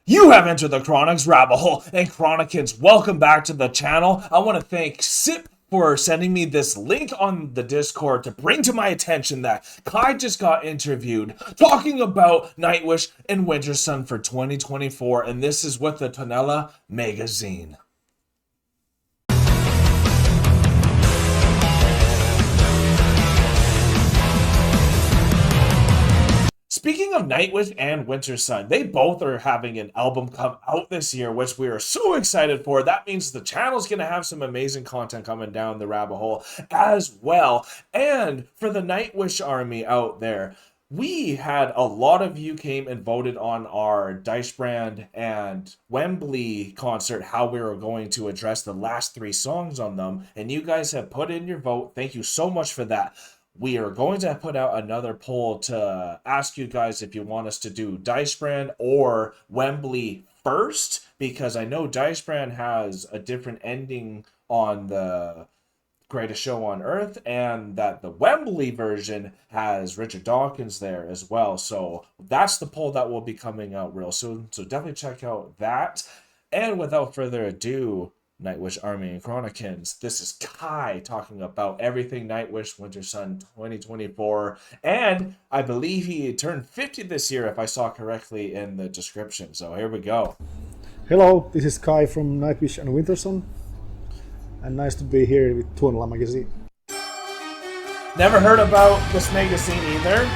You have entered the Chronic's rabbit hole, and Chronicans, welcome back to the channel. I want to thank Sip for sending me this link on the Discord to bring to my attention that Kai just got interviewed talking about Nightwish and Wintersun for 2024, and this is with the Tuonela Magazine. Speaking of Nightwish and Wintersun, they both are having an album come out this year, which we are so excited for. That means the channel's going to have some amazing content coming down the rabbit hole as well. And for the Nightwish army out there, we had a lot of you came and voted on our Deichbrand and Wembley concert, how we were going to address the last 3 songs on them. And you guys have put in your vote. Thank you so much for that. We are going to put out another poll to ask you guys if you want us to do Deichbrand or Wembley first, because I know Deichbrand has a different ending on the Greatest Show on Earth, and that the Wembley version has Richard Dawkins there as well. So that's the poll that will be coming out real soon. So definitely check out that. And without further ado, Nightwish Army and Chronicans, this is Kai talking about everything Nightwish Wintersun 2024, and I believe he turned 50 this year if I saw correctly in the description, so here we go. Hello, this is Kai from Nightwish and Wintersun, and nice to be here with Tuonela Magazine. Never heard about this magazine either,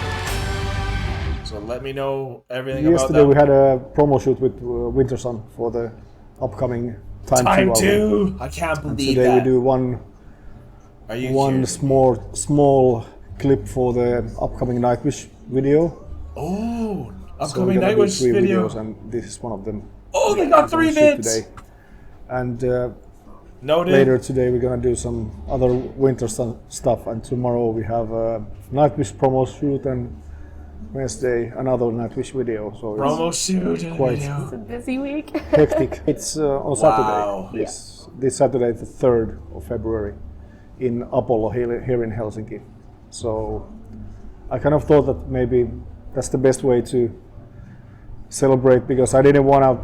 so let me know everything about that. Yesterday we had a promo shoot with Wintersun for the upcoming Time II. I can't believe today that. We do one small clip for the upcoming Nightwish video. Oh, so upcoming Nightwish video. Videos, and this is one of them. Oh, they got 3 bits today. And later today we're gonna do some other Wintersun stuff, and tomorrow we have a Nightwish promo shoot, and Wednesday another Nightwish video. So promo shoot. It's a busy week. Hectic. It's on Saturday. Wow. This Saturday, the 3rd of February, in Apollo here in Helsinki. So I kind of thought that maybe that's the best way to celebrate, because I didn't want to.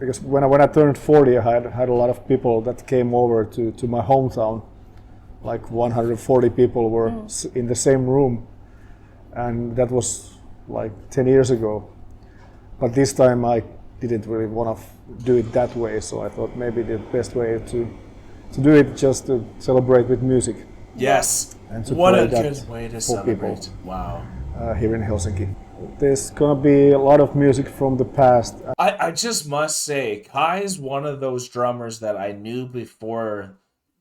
Because when I turned 40, I had a lot of people that came over to my hometown. Like 140 people were in the same room. And that was like 10 years ago. But this time I didn't really want to do it that way, so I thought maybe the best way to do it just to celebrate with music. Yes. And to what play a that good way to for celebrate. people, wow. Here in Helsinki. There's gonna be a lot of music from the past. I just must say, Kai is one of those drummers that I knew before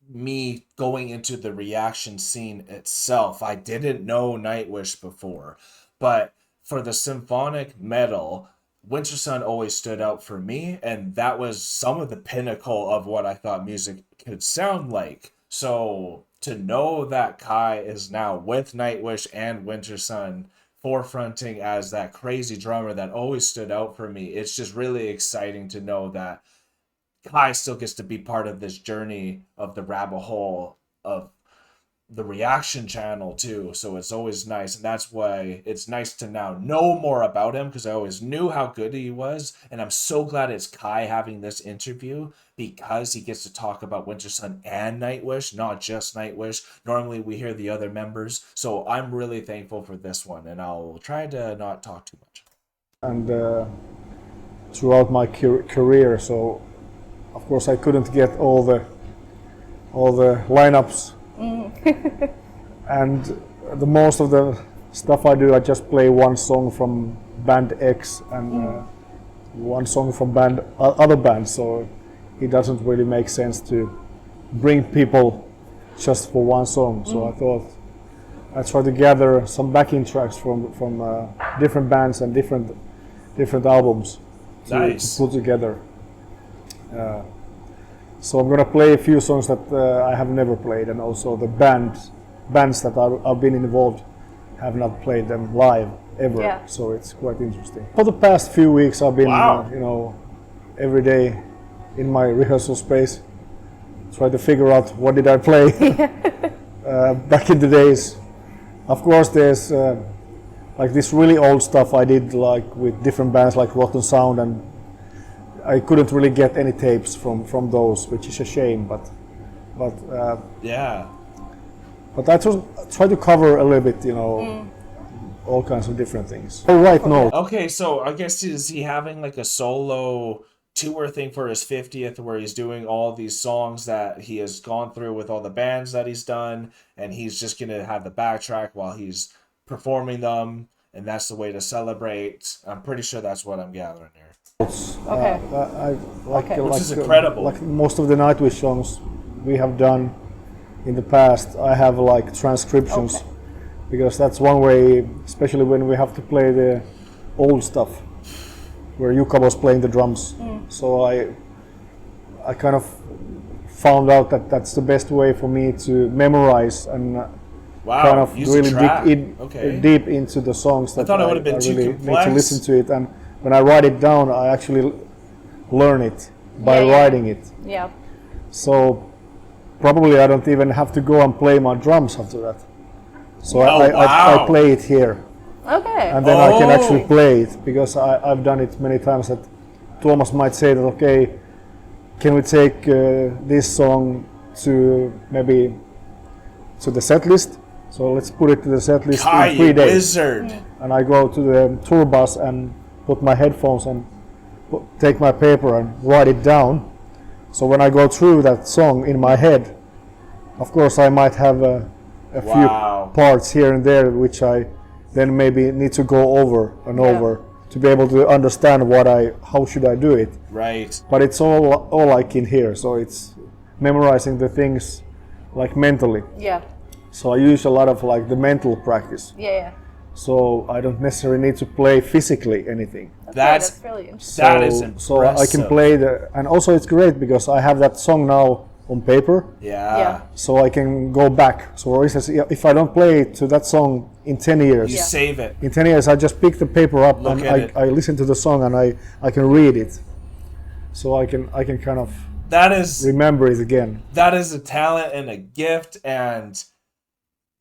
me going into the reaction scene itself. I didn't know Nightwish before, but for the symphonic metal, Wintersun always stood out for me, and that was some of the pinnacle of what I thought music could sound like. So to know that Kai is now with Nightwish and Wintersun, forefronting as that crazy drummer that always stood out for me, it's just really exciting to know that Kai still gets to be part of this journey of the rabbit hole of the reaction channel too. So it's always nice, and that's why it's nice to now know more about him, because I always knew how good he was, and I'm so glad it's Kai having this interview, because he gets to talk about Wintersun and Nightwish, not just Nightwish. Normally we hear the other members, so I'm really thankful for this one, and I'll try to not talk too much. And throughout my career, so of course I couldn't get all the lineups. And the most of the stuff I do, I just play one song from band X and one song from other bands, so it doesn't really make sense to bring people just for one song. So I thought I'd try to gather some backing tracks from different bands and different albums to put together. So I'm gonna play a few songs that I have never played, and also the bands that I've been involved have not played them live ever. Yeah. So it's quite interesting. For the past few weeks, I've been, every day in my rehearsal space, try to figure out what did I play back in the days. Of course, there's like this really old stuff I did, like with different bands like Rotten Sound and I couldn't really get any tapes from those, which is a shame. But Yeah. but I try to cover a little bit, all kinds of different things. Oh, right, no. Okay, so I guess is he having like a solo tour thing for his 50th where he's doing all these songs that he has gone through with all the bands that he's done, and he's just going to have the backtrack while he's performing them, and that's the way to celebrate. I'm pretty sure that's what I'm gathering here. Okay. Which is incredible. Like most of the Nightwish songs we have done in the past, I have like transcriptions, because that's one way, especially when we have to play the old stuff, where Jukka was playing the drums. So I kind of found out that that's the best way for me to memorize and kind of use the really track. dig deep into the songs that thought it would have been too really complex. need to listen to it. And when I write it down, I actually learn it by writing it. Yeah. So probably I don't even have to go and play my drums after that. So I play it here, Okay. and then I can actually play it, because I've done it many times that Tuomas might say that, okay, can we take this song to maybe to the set list? So let's put it to the set list Kai, in 3 days. wizard. And I go to the tour bus and put my headphones and take my paper and write it down. So when I go through that song in my head, of course I might have a few parts here and there which I then maybe need to go over and over to be able to understand how should I do it. Right. But it's all like in here, so it's memorizing the things like mentally. Yeah. So I use a lot of like the mental practice. Yeah. So I don't necessarily need to play physically anything. That's brilliant. That is impressive. So I can play and also it's great because I have that song now on paper. Yeah. So I can go back. So for instance, if I don't play to that song in 10 years, You save it. in 10 years I just pick the paper up Look and at it. I listen to the song and I can read it. So I can kind of That is remember it again. that is a talent and a gift, and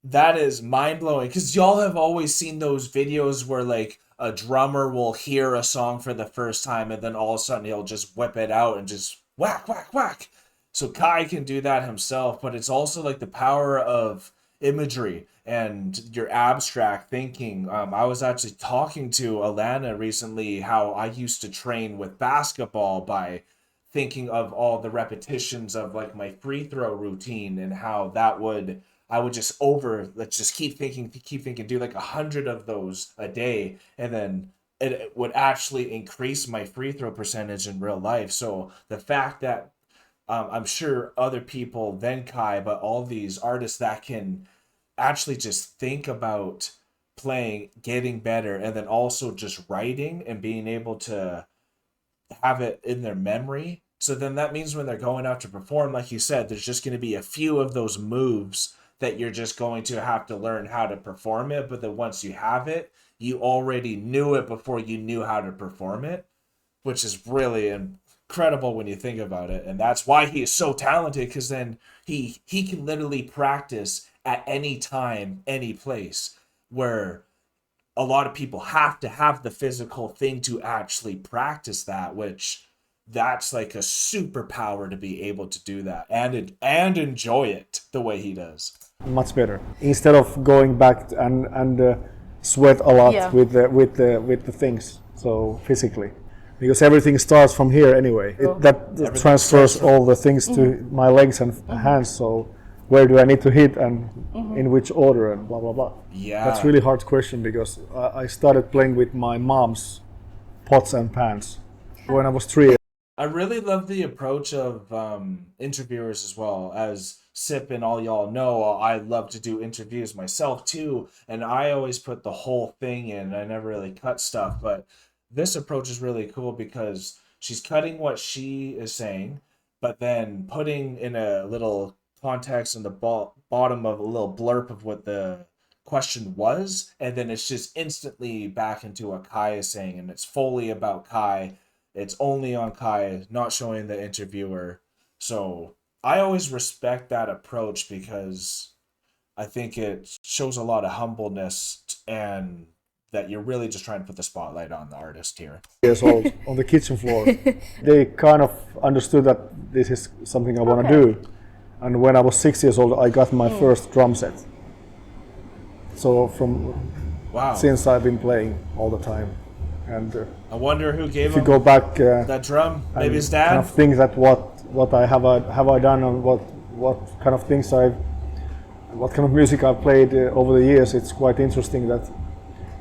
that is mind-blowing, because y'all have always seen those videos where like a drummer will hear a song for the first time and then all of a sudden he'll just whip it out and just whack whack whack. So Kai can do that himself, but it's also like the power of imagery and your abstract thinking. I was actually talking to Alanna recently how I used to train with basketball by thinking of all the repetitions of like my free throw routine, and how I would just let's just keep thinking, do like 100 of those a day, and then it would actually increase my free throw percentage in real life. So the fact that I'm sure other people than Kai, but all these artists that can actually just think about playing, getting better, and then also just writing and being able to have it in their memory. So then that means when they're going out to perform, like you said, there's just going to be a few of those moves that you're just going to have to learn how to perform it. But then once you have it, you already knew it before you knew how to perform it, which is really incredible when you think about it. And that's why he is so talented, because then he can literally practice at any time, any place, where a lot of people have to have the physical thing to actually practice that, which that's like a superpower to be able to do that and enjoy it the way he does. Much better. Instead of going back and sweat a lot with the things, so physically, because everything starts from here anyway. That transfers all the things to my legs and hands. So where do I need to hit and in which order and blah blah blah. Yeah, that's really hard question, because I started playing with my mom's pots and pans when I was 3. I really love the approach of interviewers as well. As Sip and all y'all know, I love to do interviews myself too, and I always put the whole thing in. I never really cut stuff, but this approach is really cool because she's cutting what she is saying, but then putting in a little context in the bottom of a little blurb of what the question was, and then it's just instantly back into what Kai is saying, and it's fully about Kai. It's only on Kai, not showing the interviewer. So I always respect that approach because I think it shows a lot of humbleness and that you're really just trying to put the spotlight on the artist here? Years old on the kitchen floor. They kind of understood that this is something I want to do. And when I was 6 years old, I got my first drum set. So since I've been playing all the time. And I wonder who gave if you him go back, that drum. Maybe his dad. Kind of think that what I have done and what kind of things what kind of music I've played over the years. It's quite interesting that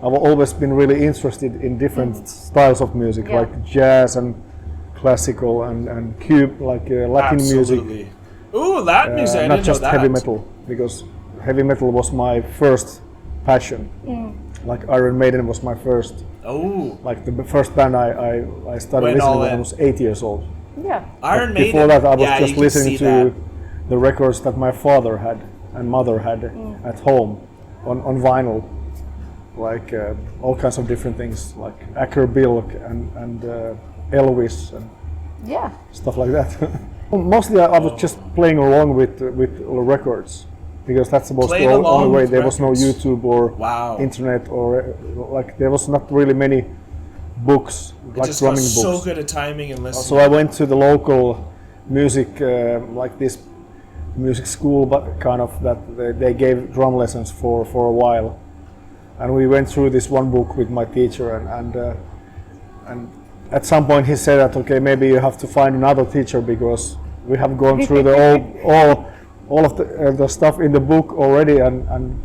I've always been really interested in different styles of music, like jazz and classical and Latin music. Ooh, Latin music! I not didn't just know that. heavy metal, because heavy metal was my first passion. Like Iron Maiden was my first. Oh. Like the first band I started listening when I was 8 years old. Yeah. Iron Maiden. Before that, I was just you can listening see to that. the records that my father had and mother had at home on vinyl, like all kinds of different things, like Acker Bilk and Elvis and stuff like that. Mostly, I was just playing along with records, because that's the only way. There was no YouTube or internet, or like there was not really many books like just drumming got books. so good at timing and listening. So I went to the local music, like this music school, but kind of that they gave drum lessons for a while, and we went through this one book with my teacher, and at some point he said that, okay, maybe you have to find another teacher, because we have gone through all of the stuff in the book already, and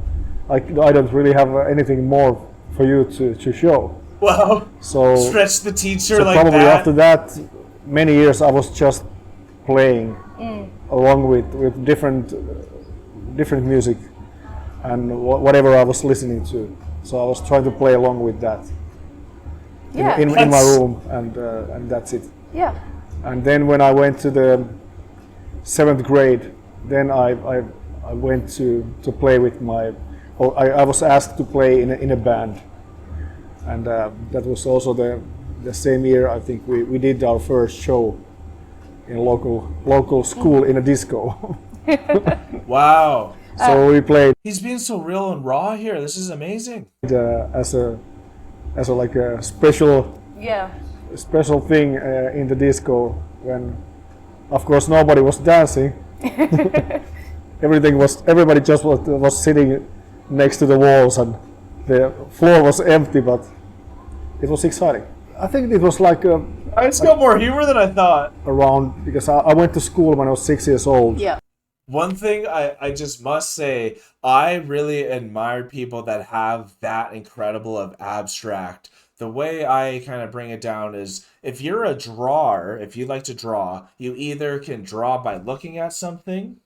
I don't really have anything more for you to show. Wow. So stretch the teacher so like probably that. after that, many years I was just playing along with different music and whatever I was listening to. So I was trying to play along with that in my room, and that's it. Yeah. And then when I went to the 7th grade, then I went to play with I was asked to play in a band, and that was also the same year I think we did our first show in a local school in a disco. Wow. So we played. He's being so real and raw here. This is amazing. As a like a special thing in the disco, when of course nobody was dancing. Everybody just was sitting next to the walls, and the floor was empty, but it was exciting. I think it was like It's got more humor than I thought. around, because I went to school when I was 6 years old. Yeah. One thing I just must say, I really admire people that have that incredible of abstract. The way I kind of bring it down is, if you're a drawer, if you like to draw, you either can draw by looking at something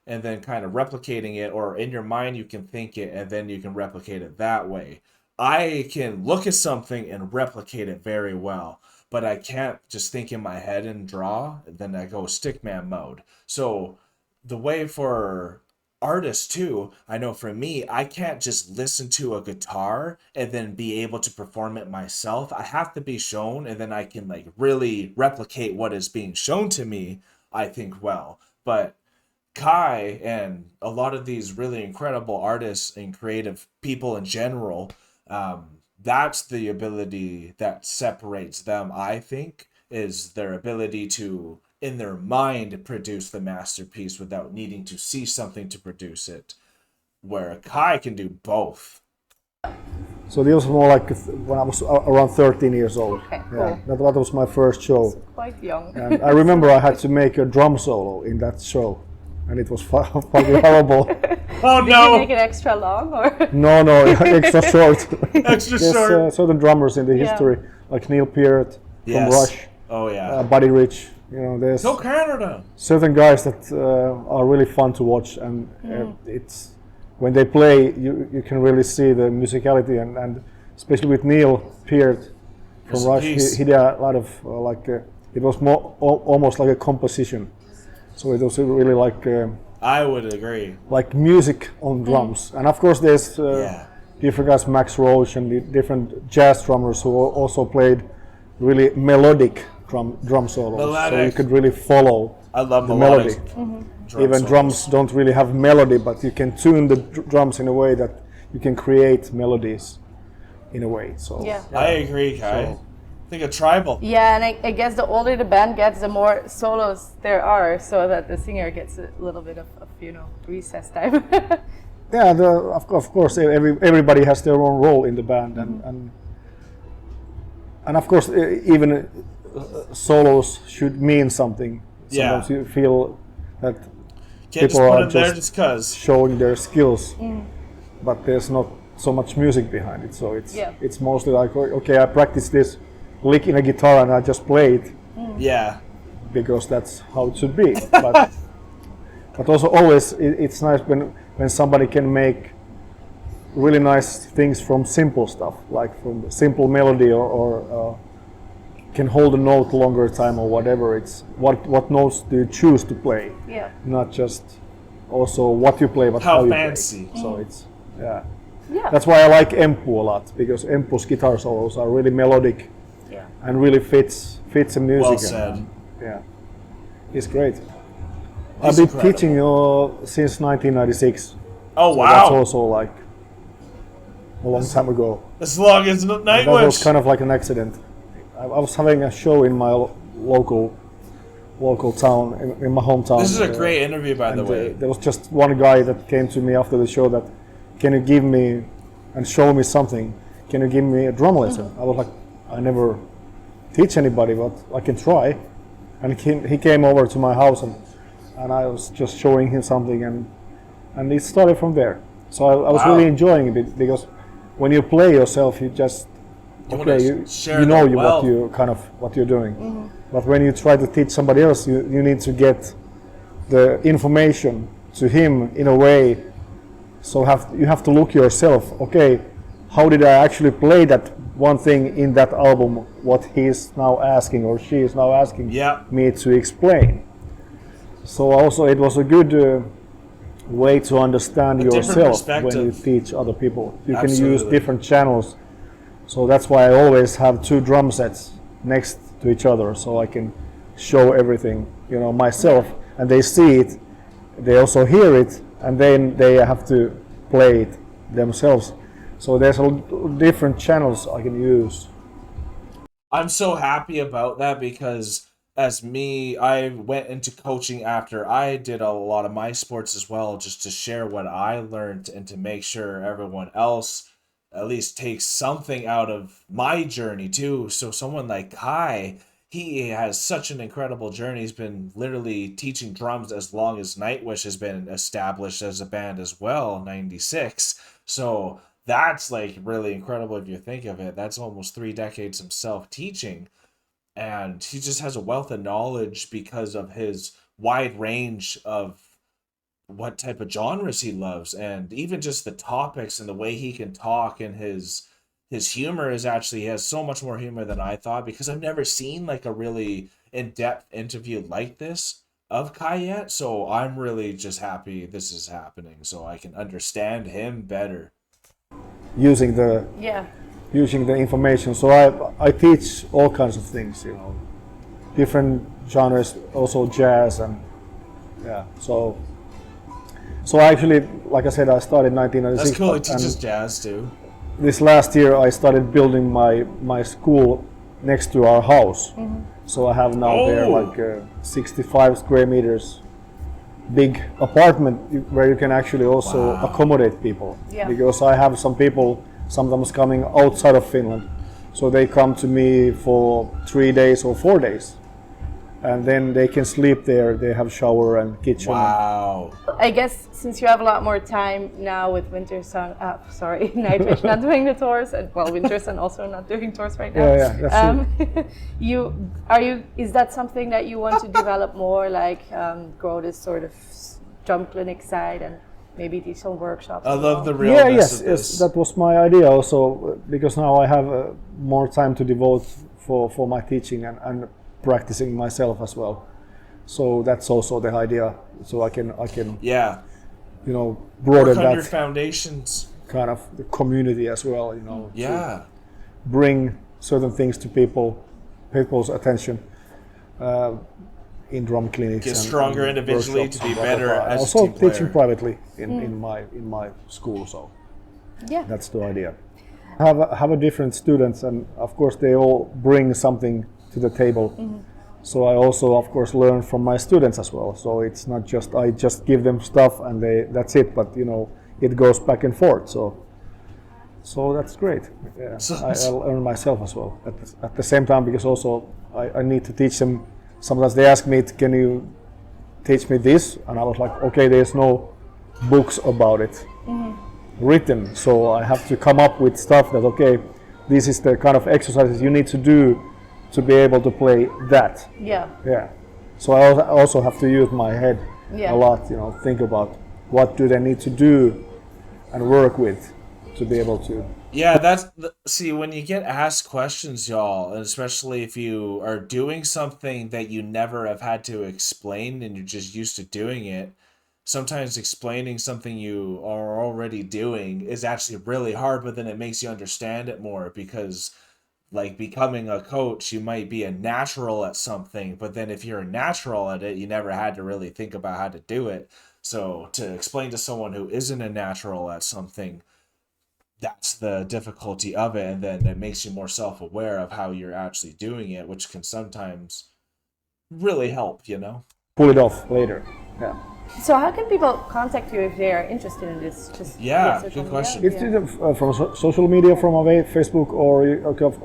and then kind of replicating it, or in your mind you can think it and then you can replicate it that way. I can look at something and replicate it very well, but I can't just think in my head and draw, then I go stickman mode. So the way for artists too, I know for me, I can't just listen to a guitar and then be able to perform it myself. I have to be shown, and then I can like really replicate what is being shown to me, I think, well. But Kai and a lot of these really incredible artists and creative people in general, that's the ability that separates them, I think, is their ability to, in their mind, produce the masterpiece without needing to see something to produce it, where Kai can do both. So this was more like when I was around 13 years old. Okay, Yeah, cool. that was my first show. Quite young. And I remember I had to make a drum solo in that show, and it was fucking horrible. Oh Did no! you make it extra long, or? No, extra short. Extra There's short. certain drummers in the history, like Neil Peart from Yes. Rush, Oh yeah. Buddy Rich. You know, there's Go Canada! certain guys that are really fun to watch, and it's when they play, you can really see the musicality, and especially with Neil Peart from Rest in Rush, peace. he did a lot of it was more almost like a composition, so it was really I would agree. like music on drums. And of course there's Yeah. different guys, Max Roach and the different jazz drummers who also played really melodic drum solos, so you Melodic. could really follow I love the melodic melody. drum Even solos. drums don't really have melody, but you can tune the drums in a way that you can create melodies in a way. So Yeah. I agree, Kai. So- Think of tribal. Yeah, and I guess the older the band gets, the more solos there are, so that the singer gets a little bit of recess time. Yeah, of course, everybody has their own role in the band, and of course, even solos should mean something. Yeah. Sometimes you feel that Can't just people put are them there just just cause. showing their skills, but there's not so much music behind it. So it's mostly like, okay, I practice this lick in a guitar and I just play it Yeah. because that's how it should be. But also always it's nice when somebody can make really nice things from simple stuff, like from the simple melody or can hold a note longer time or whatever. It's what notes do you choose to play, Yeah. not just also what you play, but How how you fancy. play. So it's Yeah. that's why I like Empu a lot, because Empu's guitar solos are really melodic Yeah. and really fits the music. Well and- said. yeah, he's great. He's I've been incredible. teaching since 1996. Oh, So that's wow. also like a long time ago. As long as That was Nightwish. kind of like an accident. I was having a show in my local town, in my hometown. This is a great interview, by the and, way. there was just one guy that came to me after the show that, can you give me and show me something? Can you give me a drum lesson? I was like, I never teach anybody, but I can try. And he came over to my house and I was just showing him something and it started from there. So I was Wow. really enjoying it because when you play yourself, you just You wanna okay, share you know the wealth. what you're doing. But when you try to teach somebody else, you need to get the information to him in a way. So you have to look yourself. Okay, how did I actually play that one thing in that album? What he's now asking or she is now asking Yeah. me to explain. So also it was a good way to understand different yourself when you perspective. teach other people. You can use Absolutely. different channels. So that's why I always have 2 drum sets next to each other, so I can show everything, myself, and they see it, they also hear it, and then they have to play it themselves. So there's different channels I can use. I'm so happy about that because as me, I went into coaching after I did a lot of my sports as well, just to share what I learned and to make sure everyone else at least takes something out of my journey too. So someone like Kai, he has such an incredible journey. He's been literally teaching drums as long as Nightwish has been established as a band as well, 96. So that's like really incredible if you think of it. That's almost 3 decades himself teaching. And he just has a wealth of knowledge because of his wide range of what type of genres he loves, and even just the topics and the way he can talk, and his humor is actually, he has so much more humor than I thought, because I've never seen like a really in-depth interview like this of Kai yet. So I'm really just happy this is happening so I can understand him better. Using the information. So I teach all kinds of things, different genres, also jazz, and So actually, like I said, I started in 1996. That's cool. He and teaches jazz too. This last year, I started building my school next to our house. So I have now there like 65 square meters, big apartment where you can actually also accommodate people. Yeah. Because I have some people sometimes coming outside of Finland, so they come to me for 3 days or 4 days. And then they can sleep there. They have shower and kitchen. Wow. I guess since you have a lot more time now with Wintersun, Nightwish not doing the tours, and Wintersun also not doing tours right now. Yeah, that's true. Is that something that you want to develop more, like grow this sort of drum clinic side and maybe do some workshops? I as love the well? realness of Yes, this. that was my idea also, because now I have more time to devote for my teaching and practicing myself as well. So that's also the idea. So I can Yeah. broaden Work on your that foundations. kind of the community as well. Yeah. to bring certain things to people's attention in drum clinics. Get and stronger individually workshops to be and blah, blah, better blah. as a also team player. teaching privately in my school. So Yeah. that's the idea. Have a different students, and of course they all bring something to the table. So I also, of course, learn from my students as well. So it's not just I just give them stuff and that's it. But it goes back and forth. So that's great. Yeah, I learn myself as well at the same time, because also I need to teach them. Sometimes they ask me, "Can you teach me this?" And I was like, "Okay, there's no books about it written, so I have to come up with stuff that this is the kind of exercises you need to do to be able to play that." Yeah. So I also have to use my head a lot. Think about what do they need to do and work with to be able to. Yeah, see, when you get asked questions, y'all, and especially if you are doing something that you never have had to explain and you're just used to doing it, sometimes explaining something you are already doing is actually really hard, but then it makes you understand it more, because like becoming a coach, you might be a natural at something, but then if you're a natural at it, you never had to really think about how to do it. So to explain to someone who isn't a natural at something, that's the difficulty of it, and then it makes you more self-aware of how you're actually doing it, which can sometimes really help, Pull it off later. Yeah. So how can people contact you if they are interested in this? Just good question. It's either from social media, from Facebook, or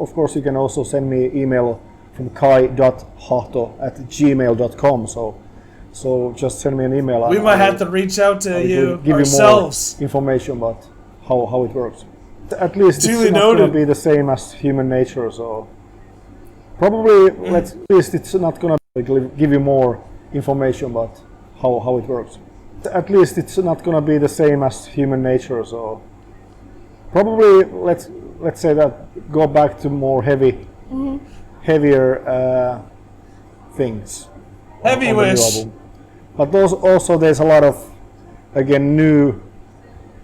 of course you can also send me email from kai.hahto@gmail.com. So just send me an email. We might have to reach out to you give ourselves. You more information about how it works. At least Duly it's not going to be the same as human nature. So probably at least it's not going to give you more information about how it works. At least it's not going to be the same as human nature. So probably let's say that go back to more heavier things. Heavy-wish. But also there's a lot of new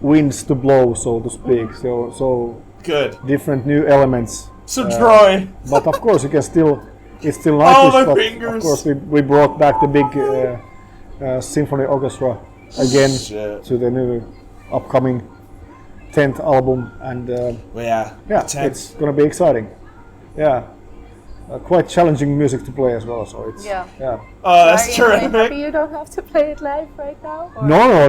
winds to blow, so to speak. So good. Different new elements. So Troy. But of course you can still. It's still Oh, NIGHTWISH, my but fingers. of course we brought back the big symphony orchestra again to the new upcoming 10th album, and it's gonna be exciting. Yeah, quite challenging music to play as well. So it's that's terrific. Happy you don't have to play it live right now? Or? No,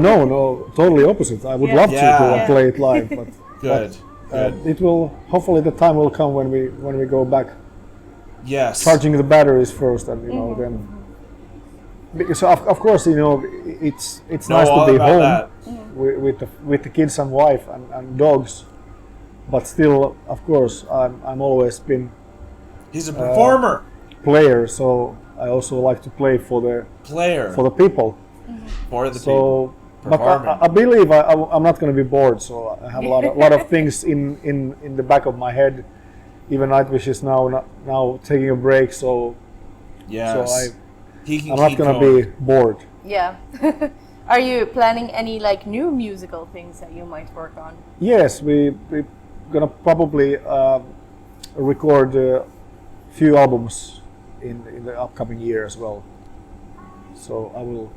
totally opposite. I would love to go and play it live, but good. It will. Hopefully, the time will come when we go back. Yes. Charging the batteries first, and then. Because of course it's nice to be home with the kids and wife and dogs, but still of course I'm always been. He's a performer. Player, so I also like to play for the people. For the people. But I believe I'm not going to be bored. So I have a lot of things in the back of my head. Even NIGHTWISH is now taking a break, so I'm not going to be bored. Yeah. Are you planning any new musical things that you might work on? Yes, we're going to probably record a few albums in the upcoming year as well. So I will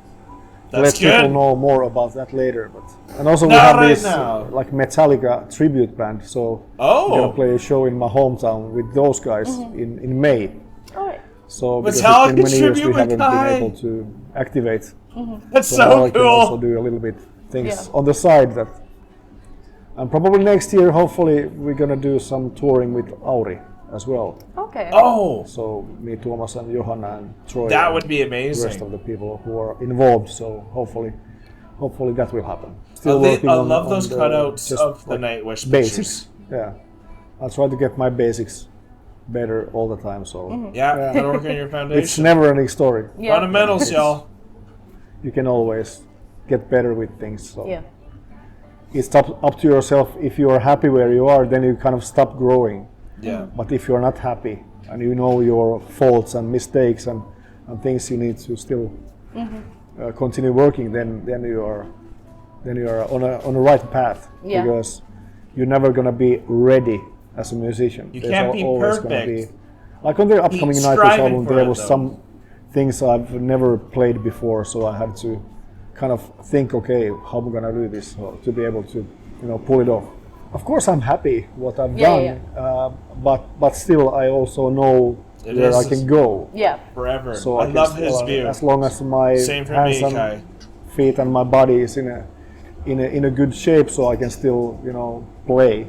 let people know more about that later. And also we have this Metallica tribute band. So we're gonna play a show in my hometown with those guys in May. All right. So because it's been many years we haven't been able to activate. That's so I cool. can also do a little bit things on the side that. And probably next year, hopefully, we're gonna do some touring with Auri as well. Okay. Oh. So me, Tuomas, and Johanna, and Troy. That would be amazing. The rest of the people who are involved. So hopefully that will happen. Still working on love those cutouts of the NIGHTWISH basics. Yeah, I'll try to get my basics better all the time. So gotta work on your foundation. It's never ending story. Yeah. Fundamentals, y'all. You can always get better with things. So. It's up to yourself. If you are happy where you are, then you kind of stop growing. Yeah. But if you're not happy and you know your faults and mistakes and things you need to still continue working, then you are on a right path. Yeah. Because you're never gonna be ready as a musician. You can't be perfect. Like on the upcoming NIGHTWISH album, there was some things I've never played before, so I had to kind of think, okay, how am I gonna do this to be able to pull it off. of course I'm happy what I've Yeah, done, but still I also know It where I is can go. Yeah. forever. So I can love still, his view. as long as my Same for hands me, and Kai. feet and my body is in a good shape, so I can still play.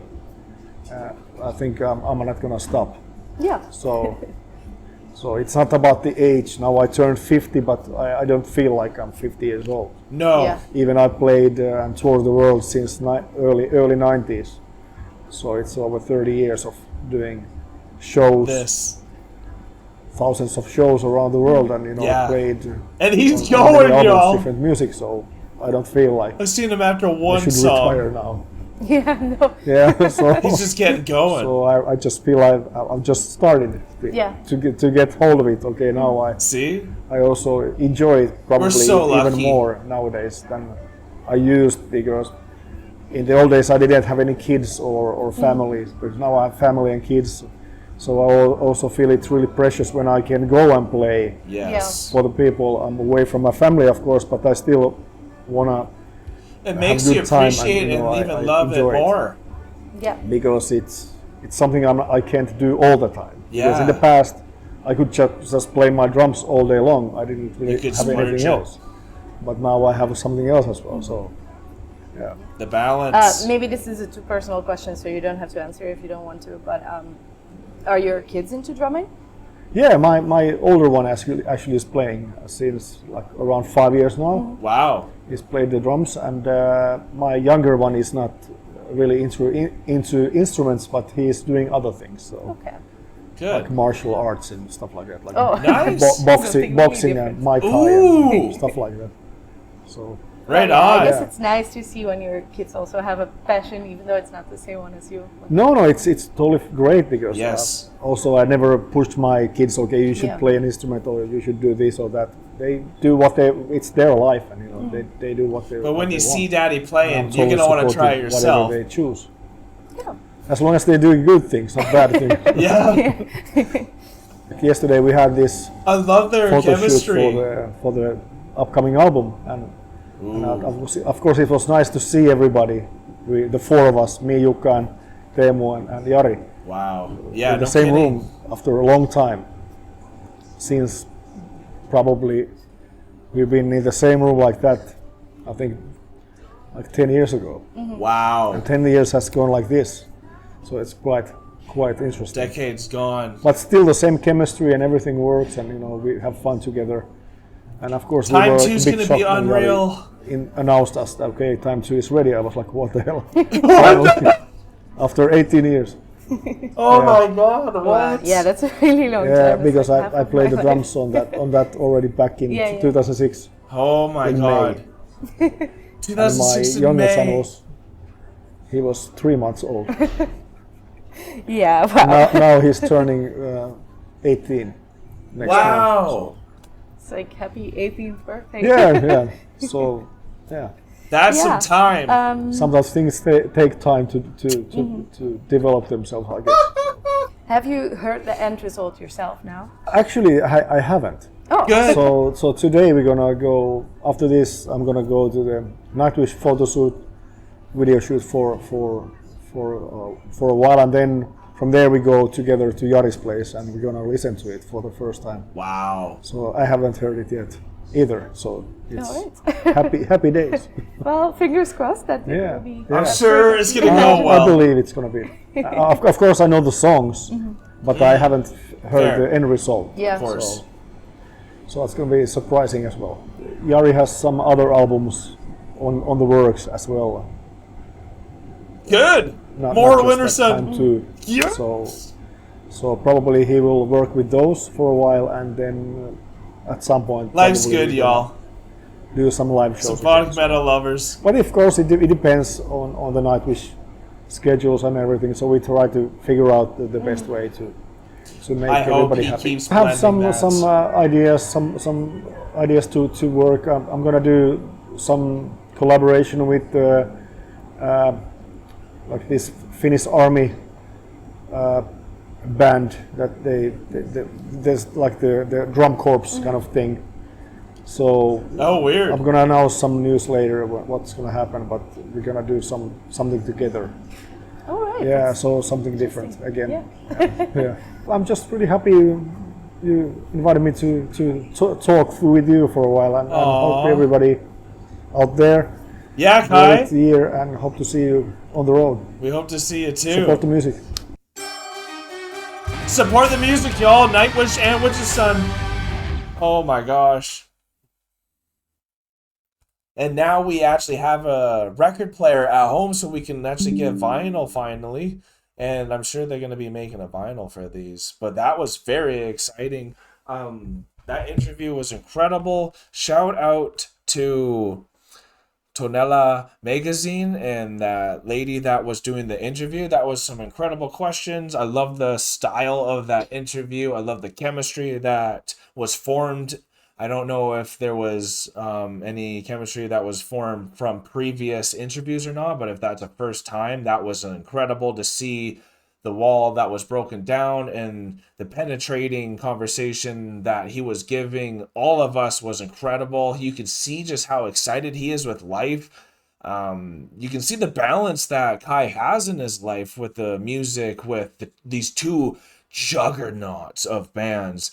I think I'm not gonna stop. Yeah. So it's not about the age. Now I turned 50, but I don't feel like I'm 50 years old. No. Yeah. Even I played and toured the world since early 90s. So it's over 30 years of doing shows, This. thousands of shows around the world, and Yeah. played And he's on many going, albums, y'all. different music. So I don't feel like I've seen him after I one should song. retire now. Yeah. No. Yeah, so He's just getting going. so I just feel I've just started Yeah. to get hold of it. Okay, now See? I also enjoy it probably so even lucky. more nowadays than I used, because in the old days I didn't have any kids or families, but now I have family and kids. So I also feel it's really precious when I can go and play Yes. for the people. I'm away from my family, of course, but I still wanna, It makes you good time and, appreciate you know, and even I love it enjoy it. more. Yeah. because it's something I can't do all the time. Because in Yeah. the past I could just play my drums all day long. I didn't really could have splurge anything it. else. But now I have something else as well. So yeah. The balance. Maybe this is a too personal question, so you don't have to answer if you don't want to. But are your kids into drumming? Yeah, my older one actually is playing since like around 5 years now. Wow. He's played the drums, and my younger one is not really into instruments, but he's doing other things. So Okay. Good. like martial arts and stuff like that, like Oh. Nice. Something boxing really and Muay Thai Ooh. and stuff like that. So Right Yeah, I on. guess Yeah. it's nice to see when your kids also have a passion, even though it's not the same one as you. no, it's totally great, because Yes. also I never pushed my kids. Okay, you should Yeah. play an instrument, or you should do this or that. They do what it's their life, and they do what they. But when what you they see want. daddy playing, I'm you're totally going to want to try supportive yourself. whatever they choose, Yeah. as long as they're doing good things, not bad things. Yeah. Yesterday we had this I love their photo shoot chemistry. for the upcoming album, and of course it was nice to see everybody, the four of us, me, Jukka, and Teemu, and Jari, Wow. Yeah. in the no same kidding. room after a long time. Since probably we've been in the same room like that, I think like 10 years ago. Wow. 10 years has gone like this, so it's quite interesting. Decades gone. But still the same chemistry and everything works, and we have fun together. And of course, Time we were 2 a is bit going to be shocked when Jari unreal. announced us that okay, Time 2 is ready. I was like, what the hell? Finally, after 18 years. Oh my God! What? Yeah, that's a really long time. Yeah, That's because like half I of played my the life. drums on that already back in Yeah, yeah. 2006. Oh my In God! May. And 2006 my in younger son May. was 3 months old. Yeah, wow. now he's turning 18 next Wow! month. It's like happy 18th birthday. So. Yeah. So yeah. That's Yeah. some time. Sometimes things take time to develop themselves, I guess. Have you heard the end result yourself now? Actually, I haven't. Oh, Good. So today we're gonna go. After this, I'm gonna go to the NIGHTWISH photo shoot, video shoot for a while, and then from there we go together to Jari's place, and we're gonna listen to it for the first time. Wow. So I haven't heard it yet either. So it's Alright. happy days. Well, fingers crossed that it Yeah. will be. Yeah. I'm sure it's gonna I go well. believe it's gonna be. Of course, I know the songs, but I haven't heard Fair. the end result. Yeah. Of course. So it's going to be surprising as well. Jari has some other albums on the works as well. Good. Not More just that Wintersun. Time too. Yeah. So probably he will work with those for a while, and then at some point Life's probably good, we're y'all. gonna do some live shows. Symphonic metal lovers. But of course, it depends on the NIGHTWISH schedules and everything. So we try to figure out the best way to make I hope everybody he happy. keeps I have some blending some ideas to work. I'm gonna do some collaboration with like this Finnish army band that there's like the drum corps kind of thing. So Oh, weird. I'm gonna announce some news later what's gonna happen, but we're gonna do something together. right. Yeah, so something different again. Yeah. Yeah. I'm just really happy you invited me to talk with you for a while, and hope everybody out there Yeah, great Kai. year, and hope to see you on the road. We hope to see you too. Support the music. Support the music, y'all. Nightwish and Wintersun. Oh my gosh. And now we actually have a record player at home, so we can actually get vinyl finally. And I'm sure they're going to be making a vinyl for these. But that was very exciting. That interview was incredible. Shout out to Tuonela Magazine and that lady that was doing the interview. That was some incredible questions. I love the style of that interview. I love the chemistry that was formed. I don't know if there was any chemistry that was formed from previous interviews or not, but if that's the first time, that was incredible to see the wall that was broken down and the penetrating conversation that he was giving all of us was incredible. You could see just how excited he is with life. You can see the balance that Kai has in his life with the music, with these two juggernauts of bands,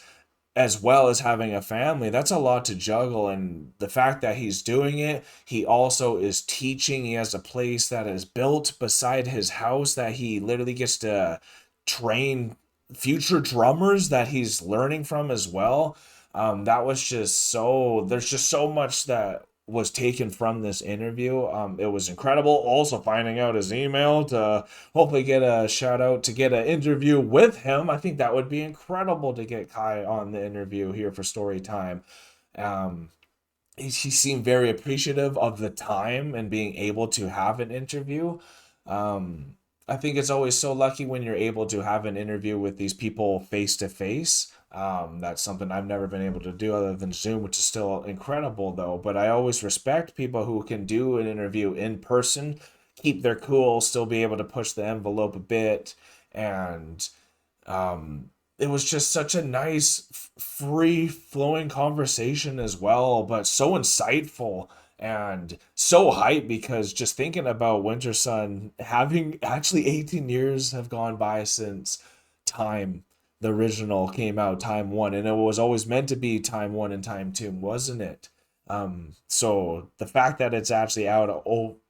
as well as having a family. That's a lot to juggle, and the fact that he's doing it, he also is teaching. He has a place that is built beside his house that he literally gets to train future drummers that he's learning from as well. That was just so, there's just so much that was taken from this interview. It was incredible. Also finding out his email to hopefully get a shout out to get an interview with him. I think that would be incredible to get Kai on the interview here for story time. He seemed very appreciative of the time and being able to have an interview. I think it's always so lucky when you're able to have an interview with these people face to face. That's something I've never been able to do other than Zoom, which is still incredible though. But I always respect people who can do an interview in person, keep their cool, still be able to push the envelope a bit. And it was just such a nice, free flowing conversation as well, but so insightful and so hyped, because just thinking about Wintersun having actually 18 years have gone by since Time, the original, came out, Time 1, and it was always meant to be Time 1 and Time 2, wasn't it? So the fact that it's actually out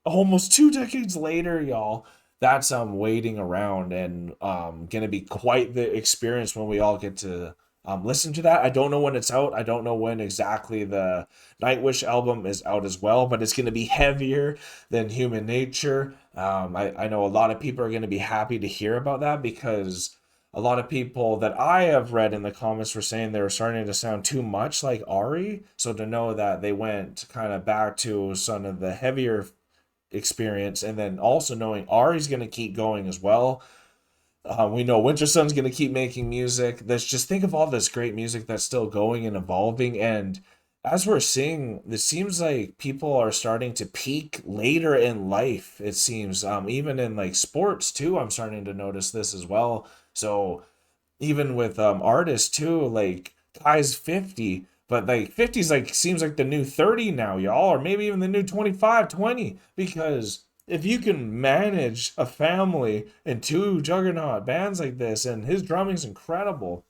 almost 2 decades later, y'all, that's waiting around and gonna be quite the experience when we all get to listen to that. I don't know when it's out. I don't know when exactly the Nightwish album is out as well, but it's gonna be heavier than Human Nature. I know a lot of people are gonna be happy to hear about that, because a lot of people that I have read in the comments were saying they were starting to sound too much like Ari. So to know that they went kind of back to some of the heavier experience, and then also knowing Ari's going to keep going as well. We know Wintersun's going to keep making music. Let's just think of all this great music that's still going and evolving. And as we're seeing, it seems like people are starting to peak later in life. It seems even in like sports too, I'm starting to notice this as well. So even with artists too, like Kai's 50, but like 50 is like, seems like the new 30 now, y'all, or maybe even the new 25, 20, because if you can manage a family and 2 juggernaut bands like this, and his drumming's incredible,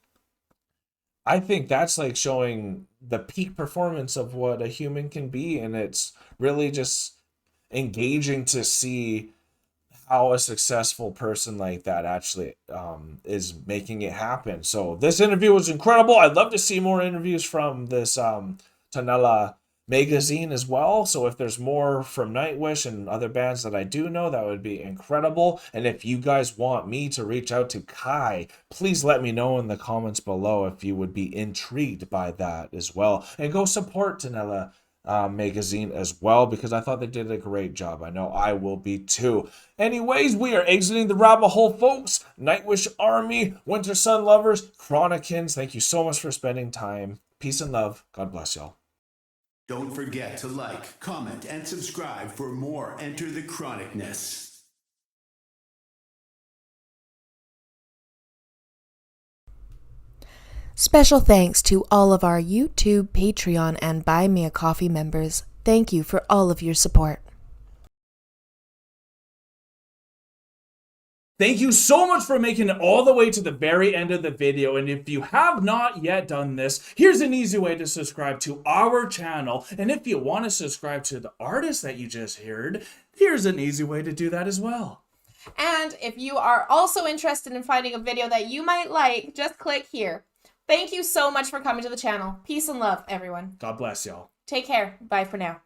I think that's like showing the peak performance of what a human can be. And it's really just engaging to see how a successful person like that actually is making it happen. So this interview was incredible. I'd love to see more interviews from this Tuonela Magazine as well. So if there's more from Nightwish and other bands that I do know, that would be incredible. And if you guys want me to reach out to Kai, please let me know in the comments below if you would be intrigued by that as well. And go support Tuonela Magazine as well, because I thought they did a great job. I know I will be too. Anyways, we are exiting the rabbit hole, folks. Nightwish Army, Wintersun lovers, Chronicans, thank you so much for spending time. Peace and love. God bless y'all. Don't forget to like, comment, and subscribe for more Enter the Chronicness. Special thanks to all of our YouTube, Patreon, and Buy Me a Coffee members. Thank you for all of your support. Thank you so much for making it all the way to the very end of the video. And if you have not yet done this, here's an easy way to subscribe to our channel. And if you want to subscribe to the artist that you just heard, here's an easy way to do that as well. And if you are also interested in finding a video that you might like, just click here. Thank you so much for coming to the channel. Peace and love, everyone. God bless y'all. Take care. Bye for now.